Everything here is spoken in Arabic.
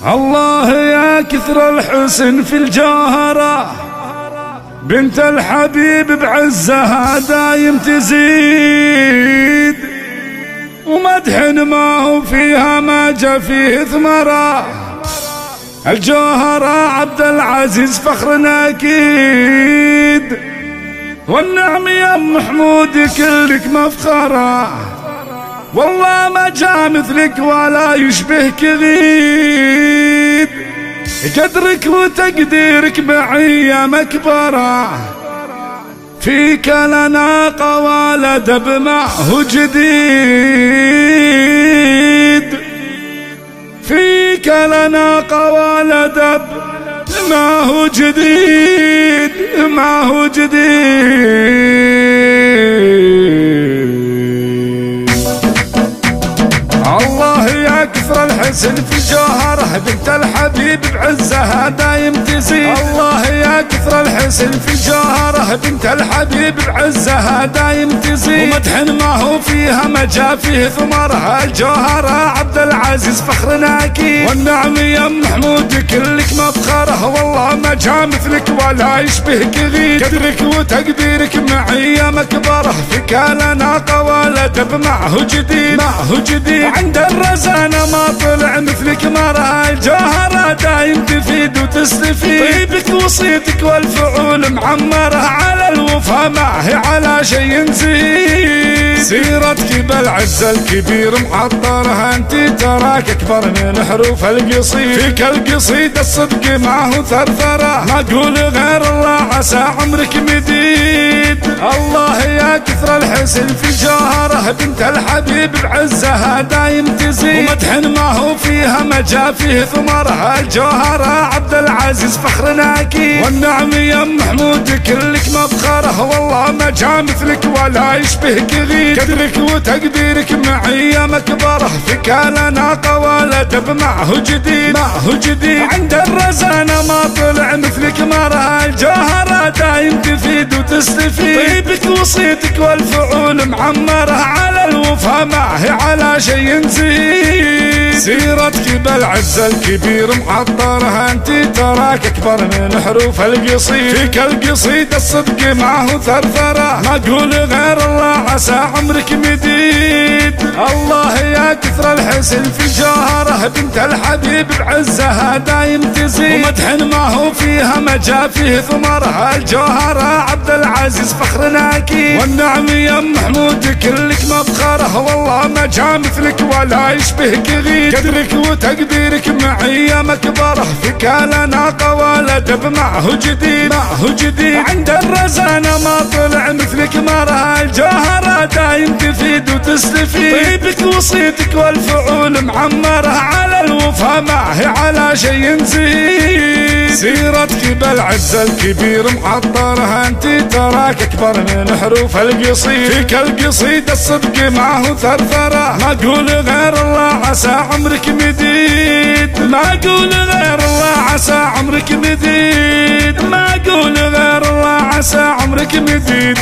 الله يا كثر الحسن في الجوهرة، بنت الحبيب بعزها دايم تزيد، ومدح ما هو فيها ما جا فيه ثمرة. الجوهرة عبد العزيز فخرنا أكيد، والنعم يا ام محمود كلك مفخرة، والله ما جا مثلك ولا يشبهك غيد، قدرك وتقديرك معية مكبرة، فيك لنا قوال دب معه جديد، فيك لنا قوال دب ما هو جديد، ما هو جديد. الله يا كثر الحسن في الجوهرة، بنت الحبيب بعزها دايم تزيد. الله يا كثر الحسن في الجوهرة، بنت الحبيب بعزها دايم تزيد، ومدح ما هو فيها ما جا فيه ثمرها. الجوهرة عبد العزيز فخرنا أكيد، والنعم يا محمود كلك مفخرة، والله ما جا مثلك ولا يشبهك غير، قدرك وتقديرك معية مكبرة، فيك لنا قوال دب معه جديد، معه جديد. عند الرزانة ما طلع مثلك مرة، الجوهرة دايم تفيد وتستفيد، طيبك وصيتك والفعول معمرة، على الوفا ما هي على شي نزيد. سيرتك بالعز الكبير معطرها، انت تراك اكبر من حروف القصيد، فيك القصيد الصدق معه ثرثرة، ما اقول غير الله عسى عمرك مديد. الله يا كثر الحسن في الجوهرة، بنت الحبيب بعزها دايم تزيد، ومدح ما هو فيها ما جا فيه ثمرها. الجوهرة عبد العزيز فخرنا أكيد، والنعم يا محمود كلك مفخرة، والله ما جا مثلك ولا يشبهك غير، قدرك وتقديرك معية مكبرة، فيك لنا قوال دب معه جديد، معه جديد. عند الرزانة ما طلع مثلك مرة، الجوهرة دايم تفيد وتستفيد، طيبك وصيتك والفعول معمرة، على الوفا ما هي على شي نزيد. سيرتك بالعز الكبير معطرها، انت تراك اكبر من حروف القصيد، فيك القصيد الصدق معه ثرثرة، ما اقول غير الله عسى عمرك مديد. الله يا كثر الحسن في الجوهرة، بنت الحبيب بعزها دايم تزيد، ومدح ما هو فيها ما جا فيه ثمرها. الجوهرة عبد العزيز فخرنا أكيد، والنعم يا محمود كلك مفخرة، والله ما جا مثلك ولا يشبهك غير، قدرك وتقديرك معية مكبرة، فيك لنا قوال دب معه جديد، معه جديد. عند الرزانة ما طلع مثلك مرة، الجوهرة دايم تفيد وتستفيد، طيبك وصيتك والفعول معمرة، على الوفا ما هي على شي نزيد. سيرتك بالعز الكبير معطرها، انت تراك اكبر من حروف القصيد، فيك القصيد الصدق معه ثرثرة، ما اقول غير الله عسى عمرك مديد، ما اقول غير الله عسى عمرك مديد، ما اقول غير الله عسى عمرك مديد.